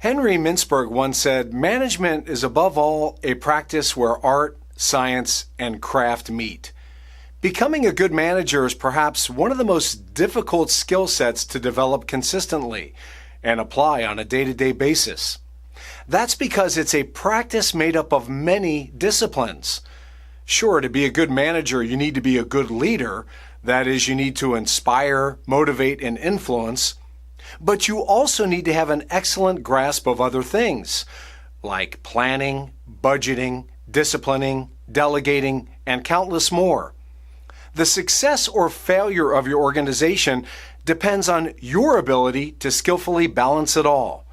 Henry Mintzberg once said, "Management is above all a practice where art, science, and craft meet." Becoming a good manager is perhaps one of the most difficult skill sets to develop consistently and apply on a day-to-day basis. That's because it's a practice made up of many disciplines. Sure, to be a good manager, you need to be a good leader. That is, you need to inspire, motivate, and influence. But you also need to have an excellent grasp of other things, like planning, budgeting, disciplining, delegating, and countless more. The success or failure of your organization depends on your ability to skillfully balance it all.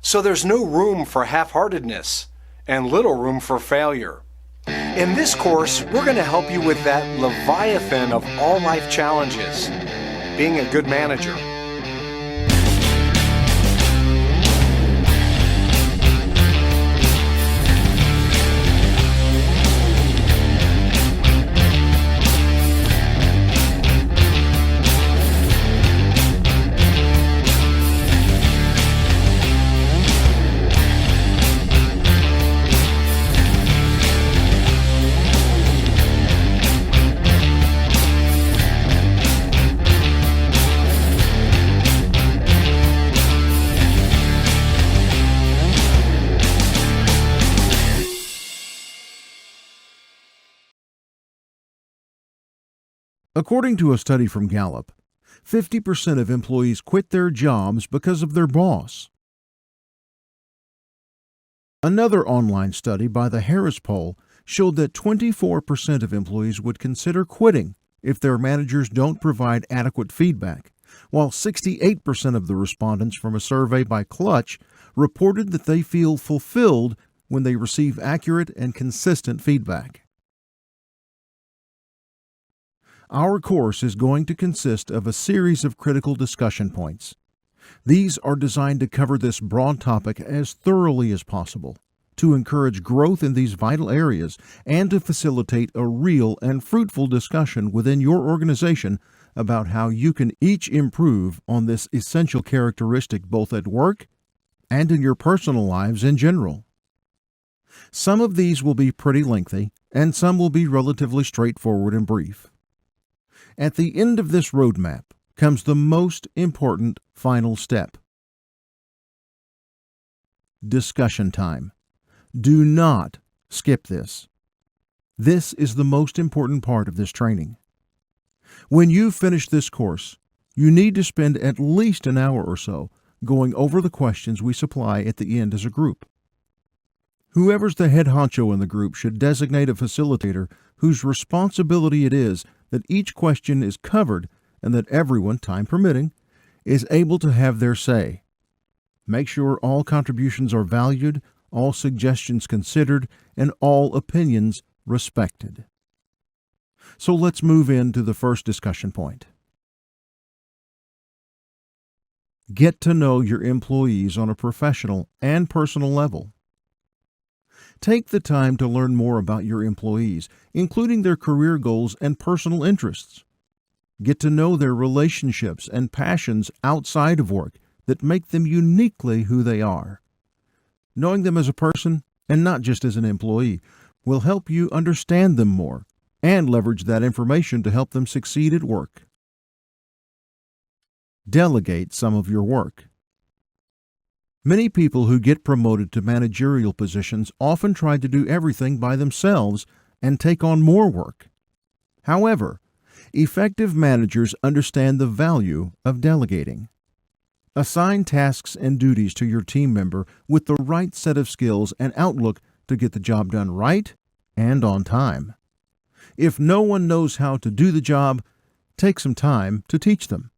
So there's no room for half-heartedness and little room for failure. In this course, we're going to help you with that leviathan of all life challenges, being a good manager. According to a study from Gallup, 50% of employees quit their jobs because of their boss. Another online study by the Harris Poll showed that 24% of employees would consider quitting if their managers don't provide adequate feedback, while 68% of the respondents from a survey by Clutch reported that they feel fulfilled when they receive accurate and consistent feedback. Our course is going to consist of a series of critical discussion points. These are designed to cover this broad topic as thoroughly as possible, to encourage growth in these vital areas, and to facilitate a real and fruitful discussion within your organization about how you can each improve on this essential characteristic both at work and in your personal lives in general. Some of these will be pretty lengthy, and some will be relatively straightforward and brief. At the end of this roadmap comes the most important final step. Discussion time. Do not skip this. This is the most important part of this training. When you finish this course, you need to spend at least an hour or so going over the questions we supply at the end as a group. Whoever's the head honcho in the group should designate a facilitator whose responsibility it is that each question is covered and that everyone, time permitting, is able to have their say. Make sure all contributions are valued, all suggestions considered, and all opinions respected. So let's move into the first discussion point. Get to know your employees on a professional and personal level. Take the time to learn more about your employees, including their career goals and personal interests. Get to know their relationships and passions outside of work that make them uniquely who they are. Knowing them as a person, and not just as an employee, will help you understand them more and leverage that information to help them succeed at work. Delegate some of your work. Many people who get promoted to managerial positions often try to do everything by themselves and take on more work. However, effective managers understand the value of delegating. Assign tasks and duties to your team member with the right set of skills and outlook to get the job done right and on time. If no one knows how to do the job, take some time to teach them.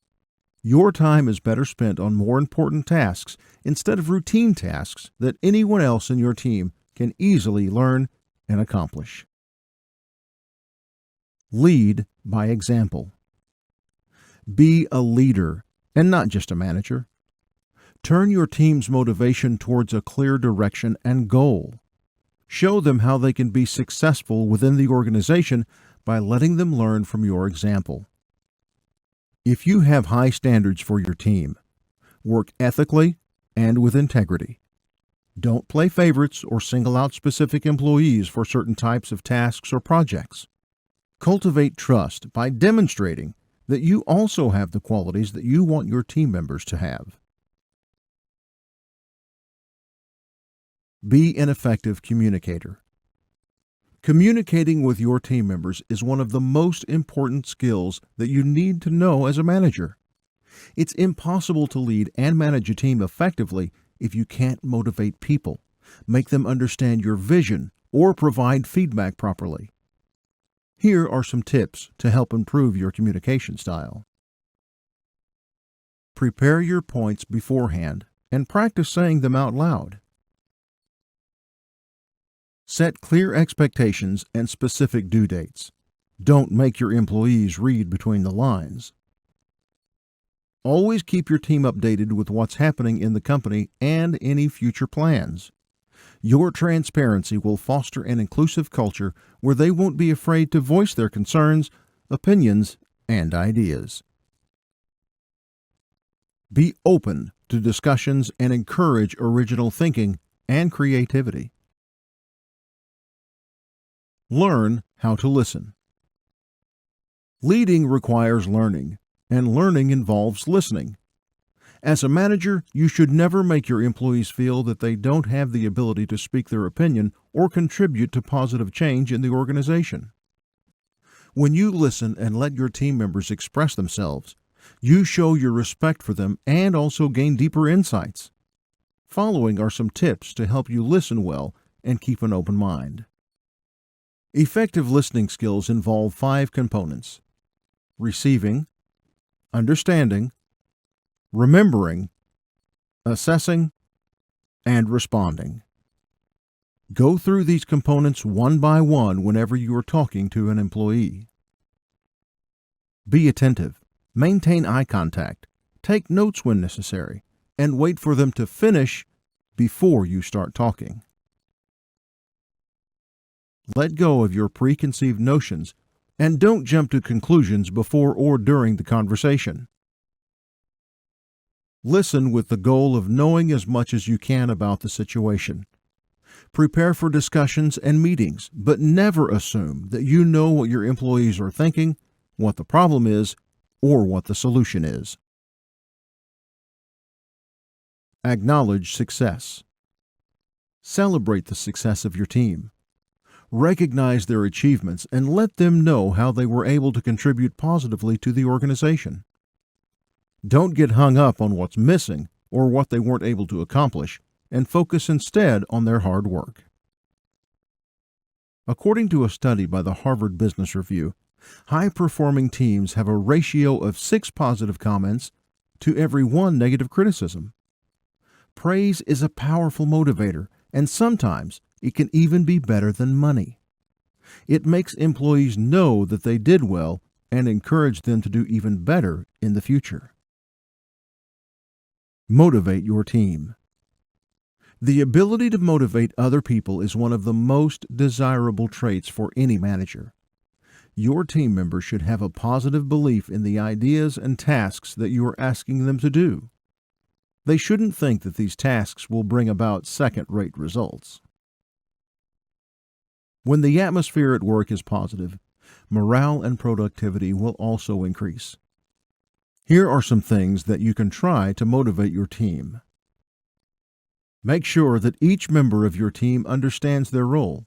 Your time is better spent on more important tasks instead of routine tasks that anyone else in your team can easily learn and accomplish. Lead by example. Be a leader and not just a manager. Turn your team's motivation towards a clear direction and goal. Show them how they can be successful within the organization by letting them learn from your example. If you have high standards for your team, work ethically and with integrity, Don't play favorites or single out specific employees for certain types of tasks or projects. Cultivate trust by demonstrating that you also have the qualities that you want your team members to have. Be an effective communicator. Communicating with your team members is one of the most important skills that you need to know as a manager. It's impossible to lead and manage a team effectively if you can't motivate people, make them understand your vision, or provide feedback properly. Here are some tips to help improve your communication style. Prepare your points beforehand and practice saying them out loud. Set clear expectations and specific due dates. Don't make your employees read between the lines. Always keep your team updated with what's happening in the company and any future plans. Your transparency will foster an inclusive culture where they won't be afraid to voice their concerns, opinions, and ideas. Be open to discussions and encourage original thinking and creativity. Learn how to listen. Leading requires learning, and learning involves listening. As a manager, you should never make your employees feel that they don't have the ability to speak their opinion or contribute to positive change in the organization. When you listen and let your team members express themselves, you show your respect for them and also gain deeper insights. Following are some tips to help you listen well and keep an open mind. Effective listening skills involve 5 components: receiving, understanding, remembering, assessing, and responding. Go through these components one by one whenever you are talking to an employee. Be attentive, maintain eye contact, take notes when necessary, and wait for them to finish before you start talking. Let go of your preconceived notions and don't jump to conclusions before or during the conversation. Listen with the goal of knowing as much as you can about the situation. Prepare for discussions and meetings, but never assume that you know what your employees are thinking, what the problem is, or what the solution is. Acknowledge success. Celebrate the success of your team. Recognize their achievements and let them know how they were able to contribute positively to the organization. Don't get hung up on what's missing or what they weren't able to accomplish, and focus instead on their hard work. According to a study by the Harvard Business Review, high-performing teams have a ratio of 6 positive comments to every 1 negative criticism. Praise is a powerful motivator, and sometimes it can even be better than money. It makes employees know that they did well and encourage them to do even better in the future. Motivate your team. The ability to motivate other people is one of the most desirable traits for any manager. Your team members should have a positive belief in the ideas and tasks that you are asking them to do. They shouldn't think that these tasks will bring about second-rate results. When the atmosphere at work is positive, morale and productivity will also increase. Here are some things that you can try to motivate your team. Make sure that each member of your team understands their role.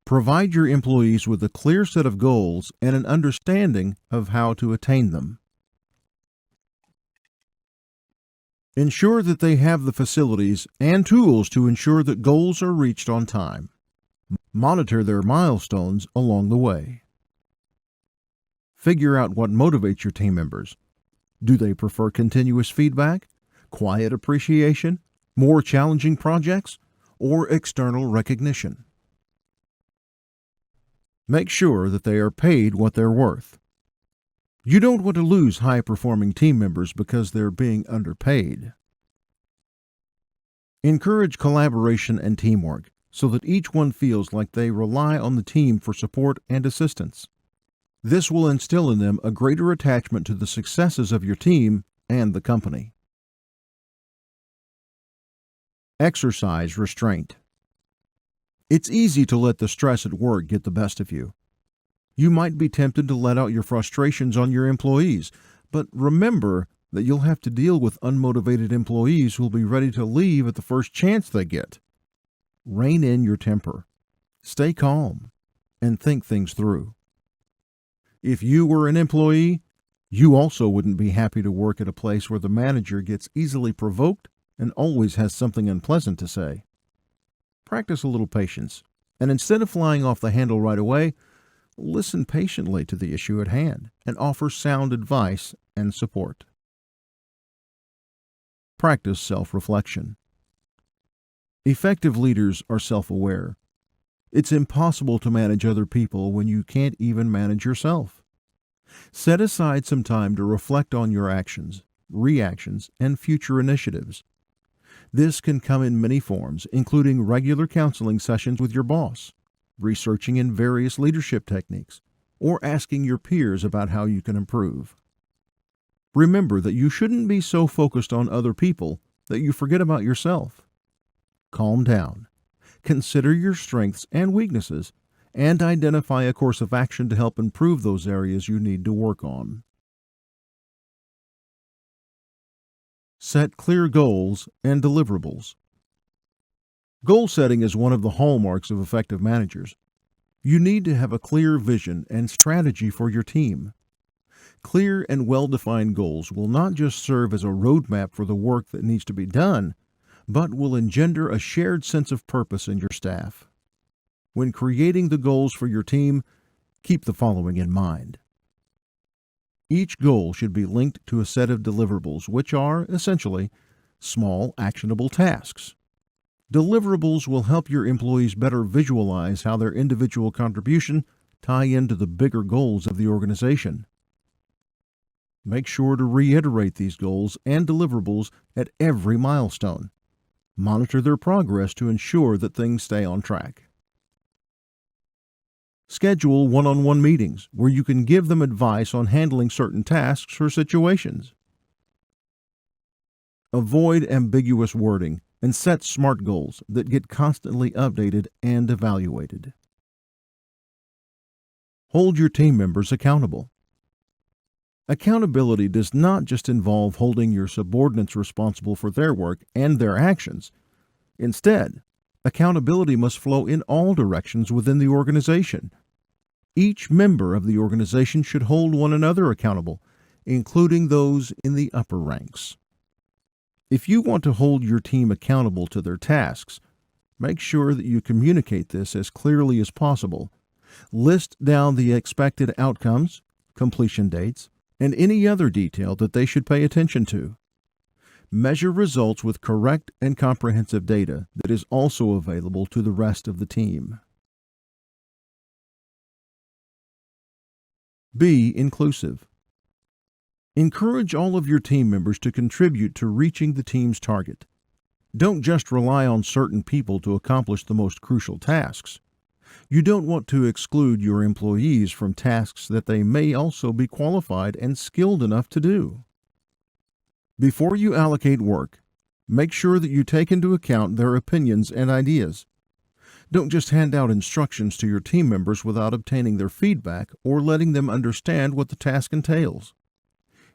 Provide your employees with a clear set of goals and an understanding of how to attain them. Ensure that they have the facilities and tools to ensure that goals are reached on time. Monitor their milestones along the way. Figure out what motivates your team members. Do they prefer continuous feedback, quiet appreciation, more challenging projects, or external recognition? Make sure that they are paid what they're worth. You don't want to lose high-performing team members because they're being underpaid. Encourage collaboration and teamwork so that each one feels like they rely on the team for support and assistance. This will instill in them a greater attachment to the successes of your team and the company. Exercise restraint. It's easy to let the stress at work get the best of you. You might be tempted to let out your frustrations on your employees, but remember that you'll have to deal with unmotivated employees who'll be ready to leave at the first chance they get. Rein in your temper. Stay calm and think things through. If you were an employee, you also wouldn't be happy to work at a place where the manager gets easily provoked and always has something unpleasant to say. Practice a little patience, and instead of flying off the handle right away, listen patiently to the issue at hand and offer sound advice and support. Practice self-reflection. Effective leaders are self-aware. It's impossible to manage other people when you can't even manage yourself. Set aside some time to reflect on your actions, reactions, and future initiatives. This can come in many forms, including regular counseling sessions with your boss, researching in various leadership techniques, or asking your peers about how you can improve. Remember that you shouldn't be so focused on other people that you forget about yourself. Calm down. Consider your strengths and weaknesses, and identify a course of action to help improve those areas you need to work on. Set clear goals and deliverables. Goal setting is one of the hallmarks of effective managers. You need to have a clear vision and strategy for your team. Clear and well-defined goals will not just serve as a roadmap for the work that needs to be done, but will engender a shared sense of purpose in your staff. When creating the goals for your team, keep the following in mind. Each goal should be linked to a set of deliverables, which are, essentially, small, actionable tasks. Deliverables will help your employees better visualize how their individual contribution tie into the bigger goals of the organization. Make sure to reiterate these goals and deliverables at every milestone. Monitor their progress to ensure that things stay on track. Schedule one-on-one meetings where you can give them advice on handling certain tasks or situations. Avoid ambiguous wording and set SMART goals that get constantly updated and evaluated. Hold your team members accountable. Accountability does not just involve holding your subordinates responsible for their work and their actions. Instead, accountability must flow in all directions within the organization. Each member of the organization should hold one another accountable, including those in the upper ranks. If you want to hold your team accountable to their tasks, make sure that you communicate this as clearly as possible. List down the expected outcomes, completion dates, and any other detail that they should pay attention to. Measure results with correct and comprehensive data that is also available to the rest of the team. Be inclusive. Encourage all of your team members to contribute to reaching the team's target. Don't just rely on certain people to accomplish the most crucial tasks. You don't want to exclude your employees from tasks that they may also be qualified and skilled enough to do. Before you allocate work, make sure that you take into account their opinions and ideas. Don't just hand out instructions to your team members without obtaining their feedback or letting them understand what the task entails.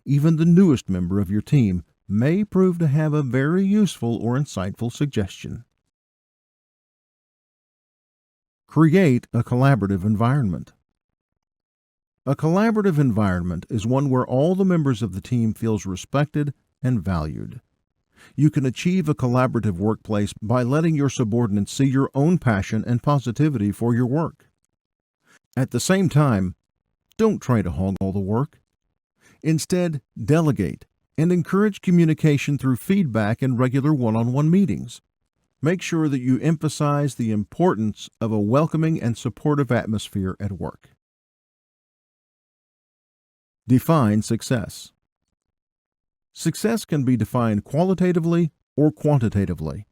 Even the newest member of your team may prove to have a very useful or insightful suggestion. Create a collaborative environment. A collaborative environment is one where all the members of the team feels respected and valued. You can achieve a collaborative workplace by letting your subordinates see your own passion and positivity for your work. At the same time, don't try to hog all the work. Instead, delegate and encourage communication through feedback and regular one-on-one meetings. Make sure that you emphasize the importance of a welcoming and supportive atmosphere at work. Define success. Success can be defined qualitatively or quantitatively.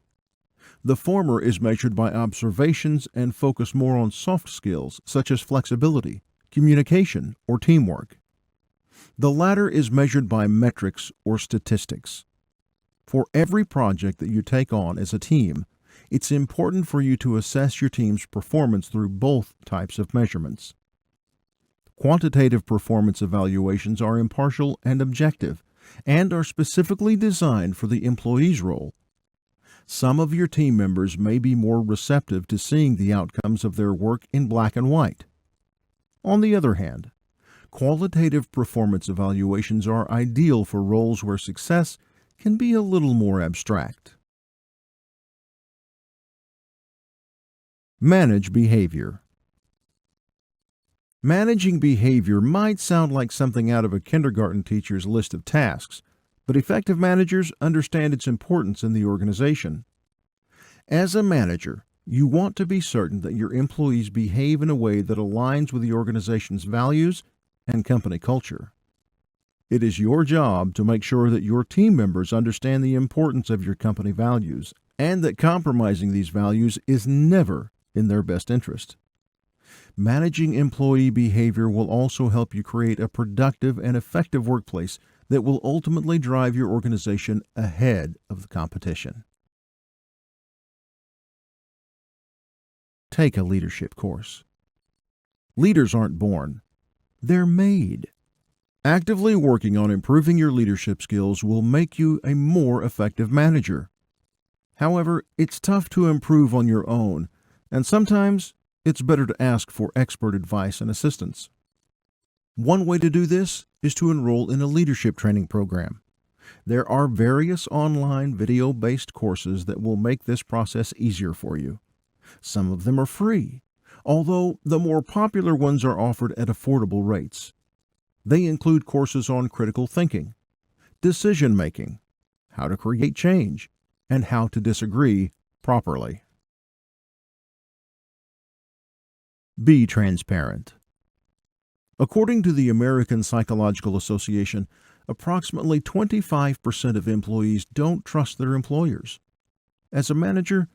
The former is measured by observations and focus more on soft skills such as flexibility, communication, or teamwork. The latter is measured by metrics or statistics. For every project that you take on as a team, it's important for you to assess your team's performance through both types of measurements. Quantitative performance evaluations are impartial and objective, and are specifically designed for the employee's role. Some of your team members may be more receptive to seeing the outcomes of their work in black and white. On the other hand, qualitative performance evaluations are ideal for roles where success can be a little more abstract. Manage behavior. Managing behavior might sound like something out of a kindergarten teacher's list of tasks, but effective managers understand its importance in the organization. As a manager, you want to be certain that your employees behave in a way that aligns with the organization's values and company culture. It is your job to make sure that your team members understand the importance of your company values and that compromising these values is never in their best interest. Managing employee behavior will also help you create a productive and effective workplace that will ultimately drive your organization ahead of the competition. Take a leadership course. Leaders aren't born, they're made. Actively working on improving your leadership skills will make you a more effective manager. However, it's tough to improve on your own, and sometimes it's better to ask for expert advice and assistance. One way to do this is to enroll in a leadership training program. There are various online video-based courses that will make this process easier for you. Some of them are free, although the more popular ones are offered at affordable rates. They include courses on critical thinking, decision-making, how to create change, and how to disagree properly. Be transparent. According to the American Psychological Association, approximately 25% of employees don't trust their employers. As a manager,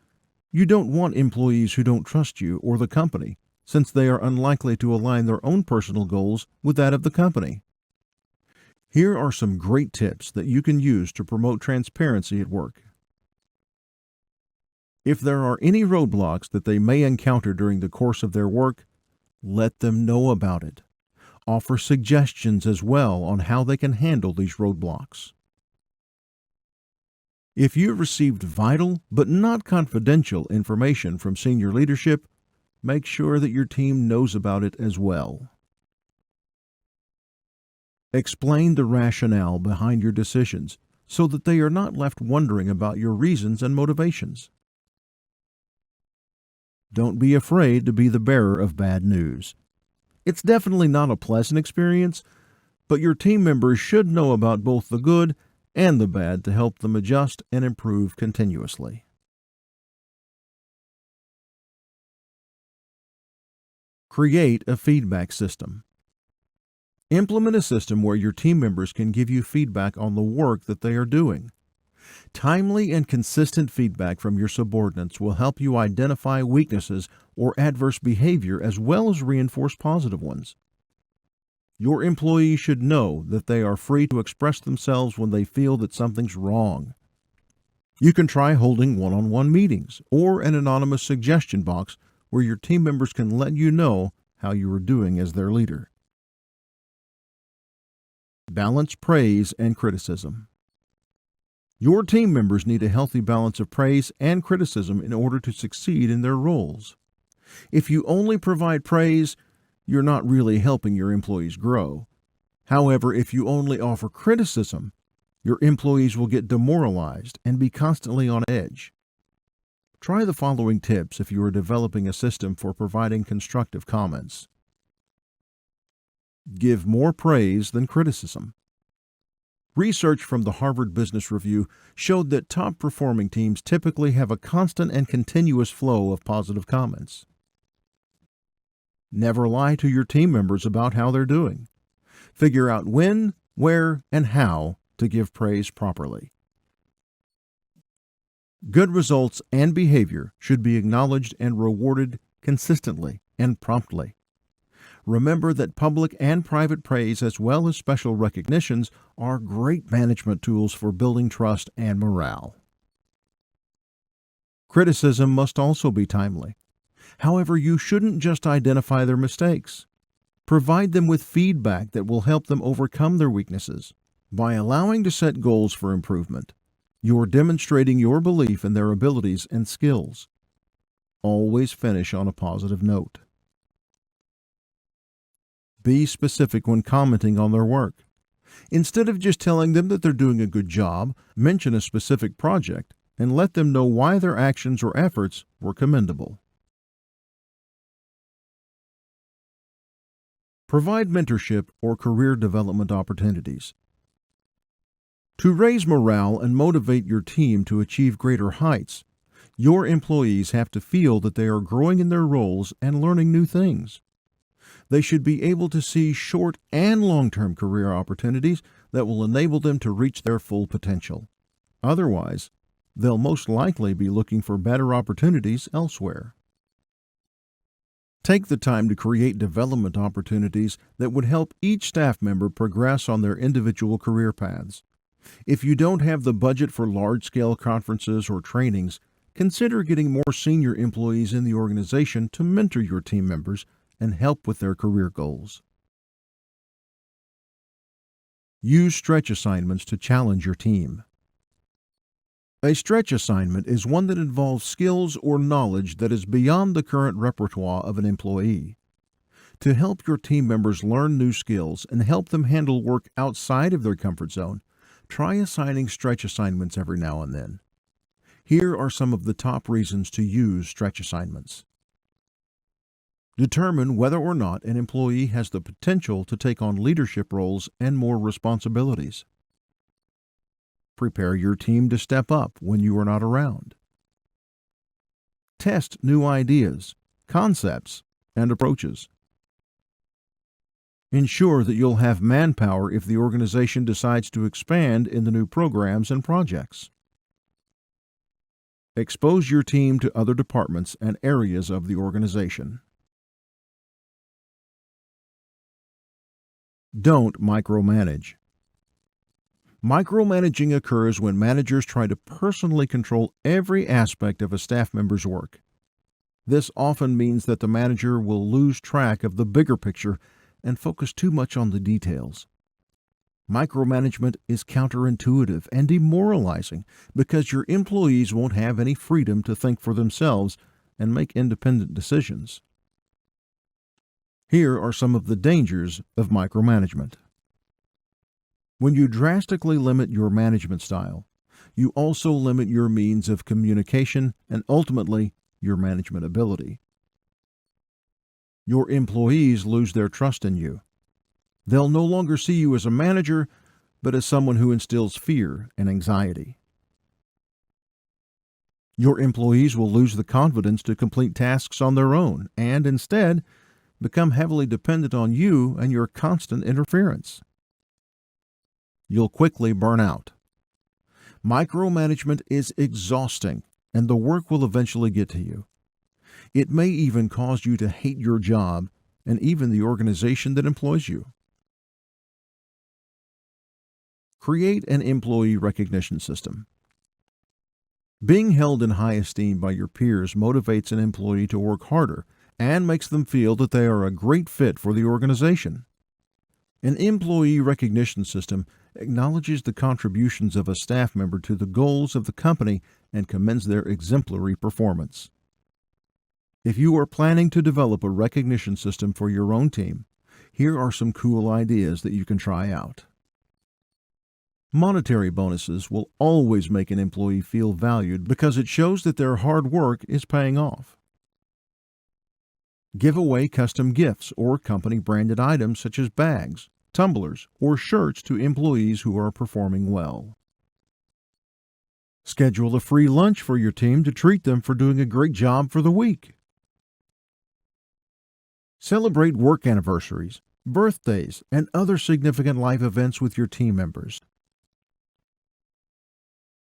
you don't want employees who don't trust you or the company, since they are unlikely to align their own personal goals with that of the company. Here are some great tips that you can use to promote transparency at work. If there are any roadblocks that they may encounter during the course of their work, let them know about it. Offer suggestions as well on how they can handle these roadblocks. If you've received vital but not confidential information from senior leadership, make sure that your team knows about it as well. Explain the rationale behind your decisions so that they are not left wondering about your reasons and motivations. Don't be afraid to be the bearer of bad news. It's definitely not a pleasant experience, but your team members should know about both the good and the bad to help them adjust and improve continuously. Create a feedback system. Implement a system where your team members can give you feedback on the work that they are doing. Timely and consistent feedback from your subordinates will help you identify weaknesses or adverse behavior as well as reinforce positive ones. Your employees should know that they are free to express themselves when they feel that something's wrong. You can try holding one-on-one meetings or an anonymous suggestion box where your team members can let you know how you are doing as their leader. Balance praise and criticism. Your team members need a healthy balance of praise and criticism in order to succeed in their roles. If you only provide praise, you're not really helping your employees grow. However, if you only offer criticism, your employees will get demoralized and be constantly on edge. Try the following tips if you are developing a system for providing constructive comments. Give more praise than criticism. Research from the Harvard Business Review showed that top-performing teams typically have a constant and continuous flow of positive comments. Never lie to your team members about how they're doing. Figure out when, where, and how to give praise properly. Good results and behavior should be acknowledged and rewarded consistently and promptly. Remember that public and private praise, as well as special recognitions, are great management tools for building trust and morale. Criticism must also be timely. However, you shouldn't just identify their mistakes. Provide them with feedback that will help them overcome their weaknesses. By allowing to set goals for improvement, you're demonstrating your belief in their abilities and skills. Always finish on a positive note. Be specific when commenting on their work. Instead of just telling them that they're doing a good job, mention a specific project and let them know why their actions or efforts were commendable. Provide mentorship or career development opportunities. To raise morale and motivate your team to achieve greater heights, your employees have to feel that they are growing in their roles and learning new things. They should be able to see short and long-term career opportunities that will enable them to reach their full potential. Otherwise, they'll most likely be looking for better opportunities elsewhere. Take the time to create development opportunities that would help each staff member progress on their individual career paths. If you don't have the budget for large-scale conferences or trainings, consider getting more senior employees in the organization to mentor your team members and help with their career goals. Use stretch assignments to challenge your team. A stretch assignment is one that involves skills or knowledge that is beyond the current repertoire of an employee. To help your team members learn new skills and help them handle work outside of their comfort zone, try assigning stretch assignments every now and then. Here are some of the top reasons to use stretch assignments. Determine whether or not an employee has the potential to take on leadership roles and more responsibilities. Prepare your team to step up when you are not around. Test new ideas, concepts, and approaches. Ensure that you'll have manpower if the organization decides to expand into new programs and projects. Expose your team to other departments and areas of the organization. Don't micromanage. Micromanaging occurs when managers try to personally control every aspect of a staff member's work. This often means that the manager will lose track of the bigger picture and focus too much on the details. Micromanagement is counterintuitive and demoralizing because your employees won't have any freedom to think for themselves and make independent decisions. Here are some of the dangers of micromanagement. When you drastically limit your management style, you also limit your means of communication and ultimately your management ability. Your employees lose their trust in you. They'll no longer see you as a manager, but as someone who instills fear and anxiety. Your employees will lose the confidence to complete tasks on their own and instead become heavily dependent on you and your constant interference. You'll quickly burn out. Micromanagement is exhausting, and the work will eventually get to you. It may even cause you to hate your job and even the organization that employs you. Create an employee recognition system. Being held in high esteem by your peers motivates an employee to work harder and makes them feel that they are a great fit for the organization. An employee recognition system acknowledges the contributions of a staff member to the goals of the company and commends their exemplary performance. If you are planning to develop a recognition system for your own team, here are some cool ideas that you can try out. Monetary bonuses will always make an employee feel valued because it shows that their hard work is paying off. Give away custom gifts or company-branded items such as bags, tumblers, or shirts to employees who are performing well. Schedule a free lunch for your team to treat them for doing a great job for the week. Celebrate work anniversaries, birthdays, and other significant life events with your team members.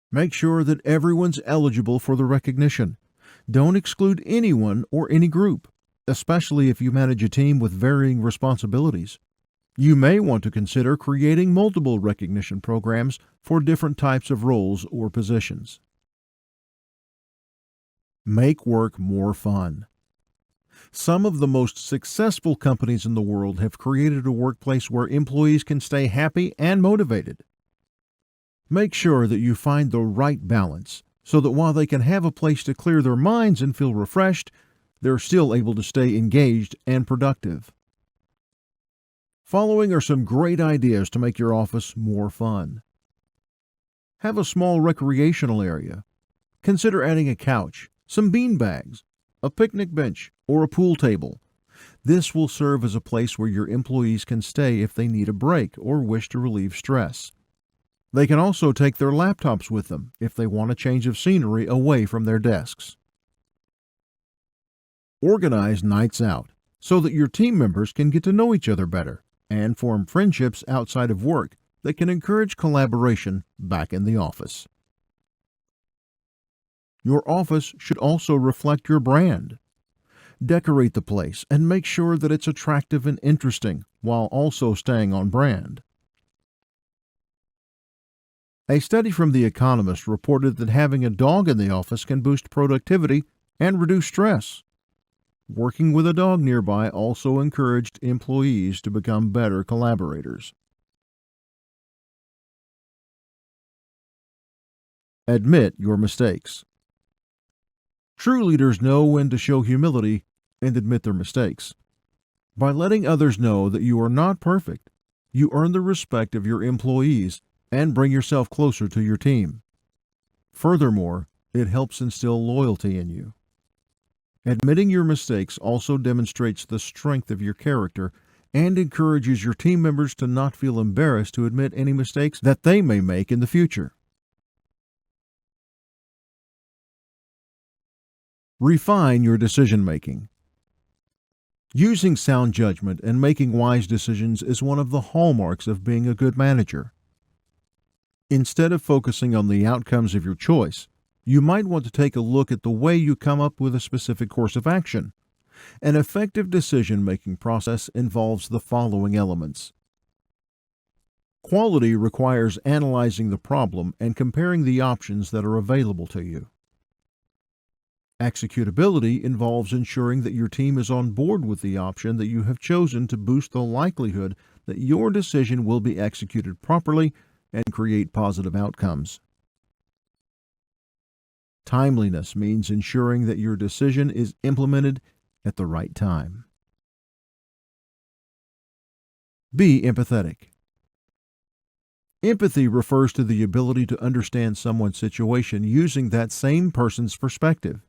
Make sure that everyone's eligible for the recognition. Don't exclude anyone or any group. especially if you manage a team with varying responsibilities. You may want to consider creating multiple recognition programs for different types of roles or positions. Make work more fun. Some of the most successful companies in the world have created a workplace where employees can stay happy and motivated. Make sure that you find the right balance so that while they can have a place to clear their minds and feel refreshed, they're still able to stay engaged and productive. Following are some great ideas to make your office more fun. Have a small recreational area. Consider adding a couch, some bean bags, a picnic bench, or a pool table. This will serve as a place where your employees can stay if they need a break or wish to relieve stress. They can also take their laptops with them if they want a change of scenery away from their desks. Organize nights out so that your team members can get to know each other better and form friendships outside of work that can encourage collaboration back in the office. Your office should also reflect your brand. Decorate the place and make sure that it's attractive and interesting while also staying on brand. A study from The Economist reported that having a dog in the office can boost productivity and reduce stress. Working with a dog nearby also encouraged employees to become better collaborators. Admit your mistakes. True leaders know when to show humility and admit their mistakes. By letting others know that you are not perfect, you earn the respect of your employees and bring yourself closer to your team. Furthermore, it helps instill loyalty in you. Admitting your mistakes also demonstrates the strength of your character and encourages your team members to not feel embarrassed to admit any mistakes that they may make in the future. Refine your decision-making. Using sound judgment and making wise decisions is one of the hallmarks of being a good manager. Instead of focusing on the outcomes of your choice, you might want to take a look at the way you come up with a specific course of action. An effective decision-making process involves the following elements. Quality requires analyzing the problem and comparing the options that are available to you. Executability involves ensuring that your team is on board with the option that you have chosen to boost the likelihood that your decision will be executed properly and create positive outcomes. Timeliness means ensuring that your decision is implemented at the right time. Be empathetic. Empathy refers to the ability to understand someone's situation using that same person's perspective.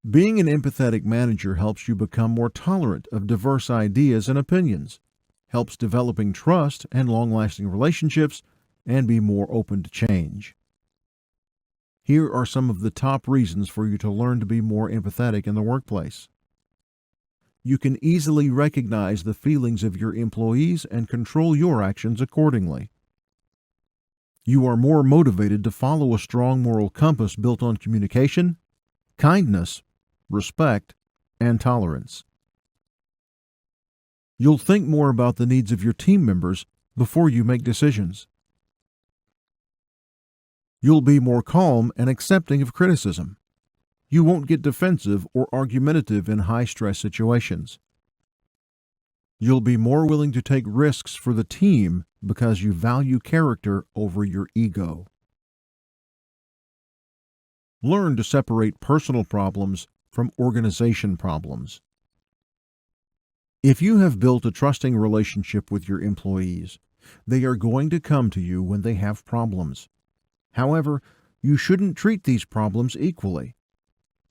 Being an empathetic manager helps you become more tolerant of diverse ideas and opinions, helps developing trust and long-lasting relationships, and be more open to change. Here are some of the top reasons for you to learn to be more empathetic in the workplace. You can easily recognize the feelings of your employees and control your actions accordingly. You are more motivated to follow a strong moral compass built on communication, kindness, respect, and tolerance. You'll think more about the needs of your team members before you make decisions. You'll be more calm and accepting of criticism. You won't get defensive or argumentative in high-stress situations. You'll be more willing to take risks for the team because you value character over your ego. Learn to separate personal problems from organization problems. If you have built a trusting relationship with your employees, they are going to come to you when they have problems. However, you shouldn't treat these problems equally.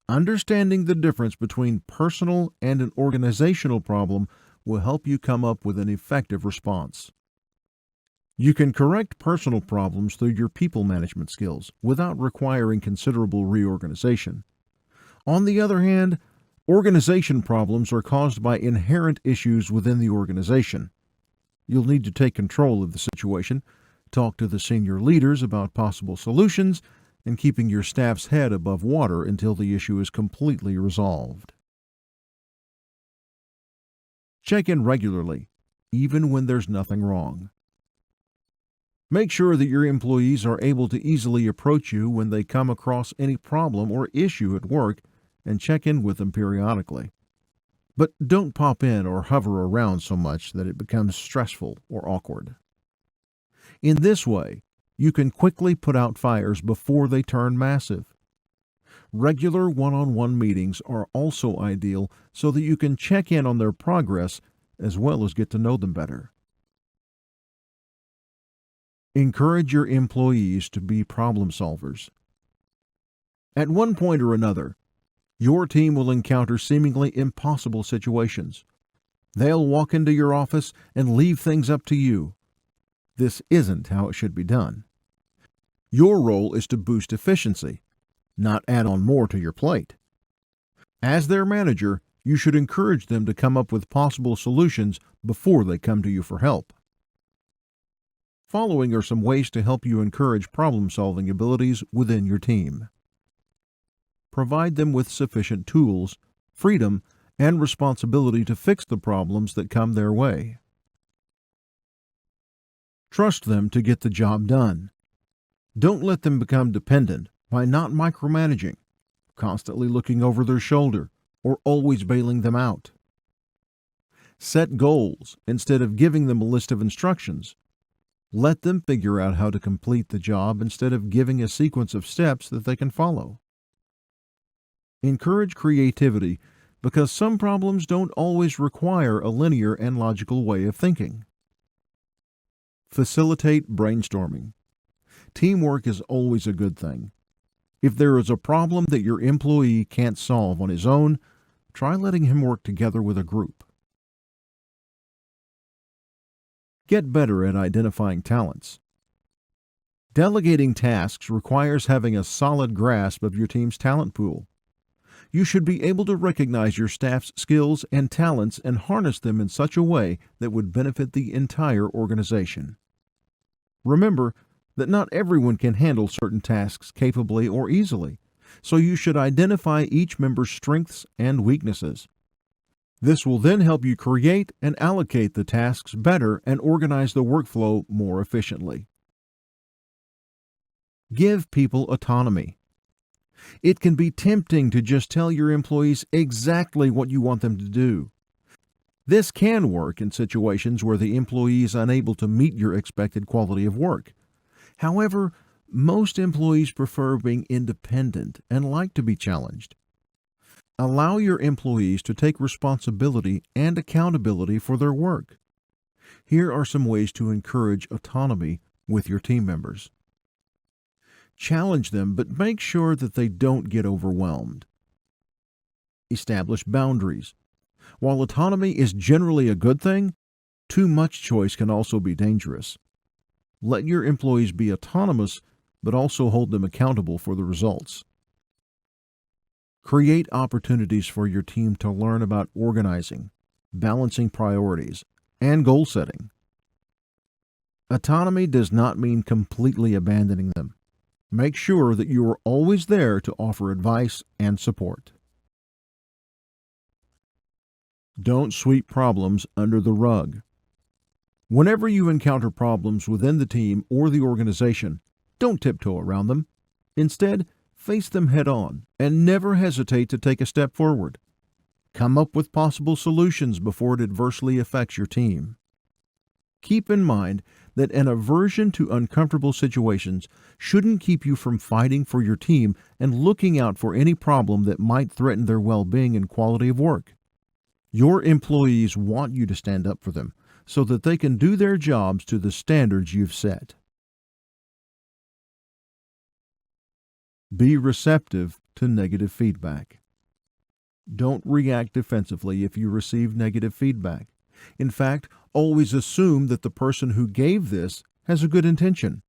Understanding the difference between personal and an organizational problem will help you come up with an effective response. You can correct personal problems through your people management skills without requiring considerable reorganization. On the other hand, organization problems are caused by inherent issues within the organization. You'll need to take control of the situation, talk to the senior leaders about possible solutions, and keeping your staff's head above water until the issue is completely resolved. Check in regularly, even when there's nothing wrong. Make sure that your employees are able to easily approach you when they come across any problem or issue at work, and check in with them periodically. But don't pop in or hover around so much that it becomes stressful or awkward. In this way, you can quickly put out fires before they turn massive. Regular one-on-one meetings are also ideal so that you can check in on their progress as well as get to know them better. Encourage your employees to be problem solvers. At one point or another, your team will encounter seemingly impossible situations. They'll walk into your office and leave things up to you. This isn't how it should be done. Your role is to boost efficiency, not add on more to your plate. As their manager, you should encourage them to come up with possible solutions before they come to you for help. Following are some ways to help you encourage problem-solving abilities within your team. Provide them with sufficient tools, freedom, and responsibility to fix the problems that come their way. Trust them to get the job done. Don't let them become dependent by not micromanaging, constantly looking over their shoulder, or always bailing them out. Set goals instead of giving them a list of instructions. Let them figure out how to complete the job instead of giving a sequence of steps that they can follow. Encourage creativity because some problems don't always require a linear and logical way of thinking. Facilitate brainstorming. Teamwork is always a good thing. If there is a problem that your employee can't solve on his own, try letting him work together with a group. Get better at identifying talents. Delegating tasks requires having a solid grasp of your team's talent pool. You should be able to recognize your staff's skills and talents and harness them in such a way that would benefit the entire organization. Remember that not everyone can handle certain tasks capably or easily, so you should identify each member's strengths and weaknesses. This will then help you create and allocate the tasks better and organize the workflow more efficiently. Give people autonomy. It can be tempting to just tell your employees exactly what you want them to do. This can work in situations where the employee is unable to meet your expected quality of work. However, most employees prefer being independent and like to be challenged. Allow your employees to take responsibility and accountability for their work. Here are some ways to encourage autonomy with your team members. Challenge them, but make sure that they don't get overwhelmed. Establish boundaries. While autonomy is generally a good thing, too much choice can also be dangerous. Let your employees be autonomous, but also hold them accountable for the results. Create opportunities for your team to learn about organizing, balancing priorities, and goal setting. Autonomy does not mean completely abandoning them. Make sure that you are always there to offer advice and support. Don't sweep problems under the rug. Whenever you encounter problems within the team or the organization, don't tiptoe around them. Instead, face them head on and never hesitate to take a step forward. Come up with possible solutions before it adversely affects your team. Keep in mind that an aversion to uncomfortable situations shouldn't keep you from fighting for your team and looking out for any problem that might threaten their well-being and quality of work. Your employees want you to stand up for them so that they can do their jobs to the standards you've set. Be receptive to negative feedback. Don't react defensively if you receive negative feedback. In fact, always assume that the person who gave this has a good intention.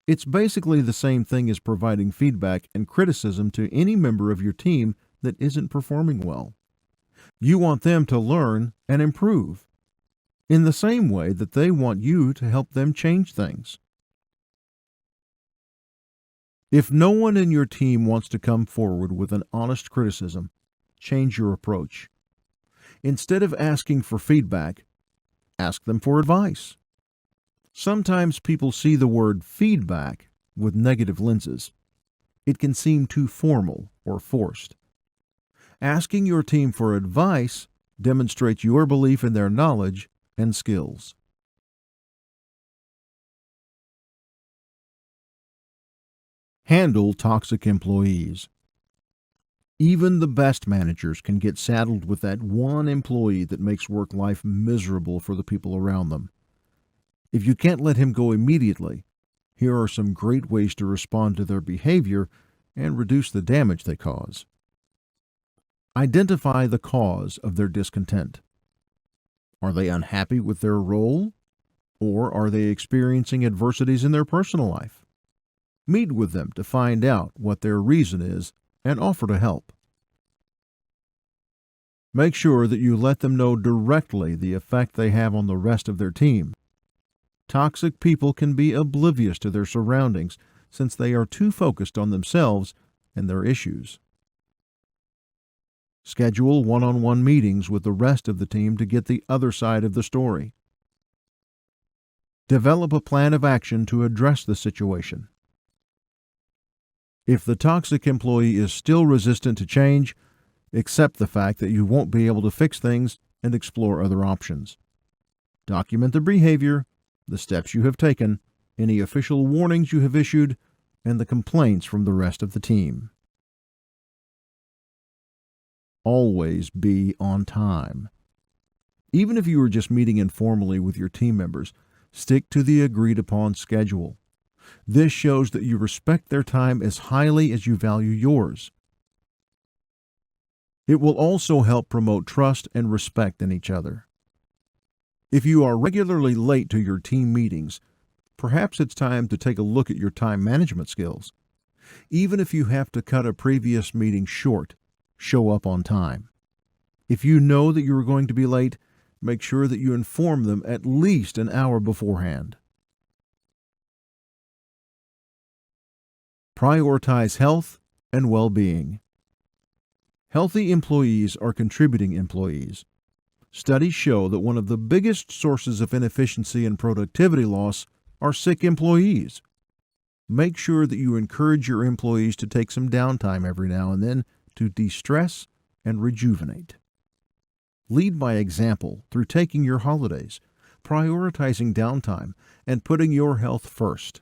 It's basically the same thing as providing feedback and criticism to any member of your team that isn't performing well. You want them to learn and improve, in the same way that they want you to help them change things. If no one in your team wants to come forward with an honest criticism, change your approach. Instead of asking for feedback, ask them for advice. Sometimes people see the word feedback with negative lenses. It can seem too formal or forced. Asking your team for advice demonstrates your belief in their knowledge and skills. Handle toxic employees. Even the best managers can get saddled with that one employee that makes work life miserable for the people around them. If you can't let him go immediately, here are some great ways to respond to their behavior and reduce the damage they cause. Identify the cause of their discontent. Are they unhappy with their role, or are they experiencing adversities in their personal life? Meet with them to find out what their reason is and offer to help. Make sure that you let them know directly the effect they have on the rest of their team. Toxic people can be oblivious to their surroundings since they are too focused on themselves and their issues. Schedule one-on-one meetings with the rest of the team to get the other side of the story. Develop a plan of action to address the situation. If the toxic employee is still resistant to change, accept the fact that you won't be able to fix things and explore other options. Document the behavior, the steps you have taken, any official warnings you have issued, and the complaints from the rest of the team. Always be on time. Even if you are just meeting informally with your team members, stick to the agreed-upon schedule. This shows that you respect their time as highly as you value yours. It will also help promote trust and respect in each other. If you are regularly late to your team meetings, perhaps it's time to take a look at your time management skills. Even if you have to cut a previous meeting short, show up on time. If you know that you are going to be late, make sure that you inform them at least an hour beforehand. Prioritize health and well-being. Healthy employees are contributing employees. Studies show that one of the biggest sources of inefficiency and productivity loss are sick employees. Make sure that you encourage your employees to take some downtime every now and then to de-stress and rejuvenate. Lead by example through taking your holidays, prioritizing downtime, and putting your health first.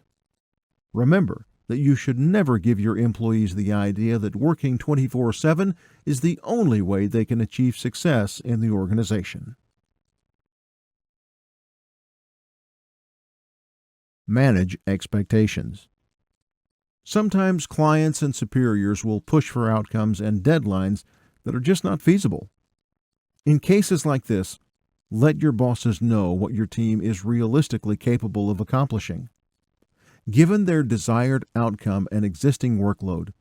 Remember that you should never give your employees the idea that working 24/7 is the only way they can achieve success in the organization. Manage expectations. Sometimes clients and superiors will push for outcomes and deadlines that are just not feasible. In cases like this, let your bosses know what your team is realistically capable of accomplishing. Given their desired outcome and existing workload,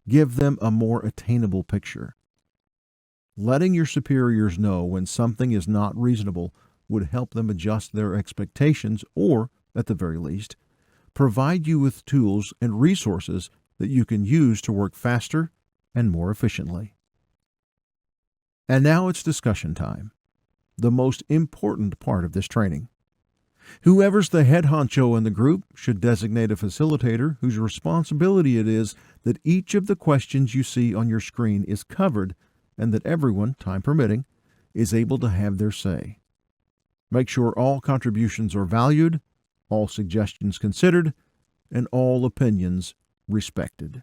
give them a more attainable picture. Letting your superiors know when something is not reasonable would help them adjust their expectations or, at the very least, provide you with tools and resources that you can use to work faster and more efficiently. And now it's discussion time, the most important part of this training. Whoever's the head honcho in the group should designate a facilitator whose responsibility it is that each of the questions you see on your screen is covered and that everyone, time permitting, is able to have their say. Make sure all contributions are valued, all suggestions considered, and all opinions respected.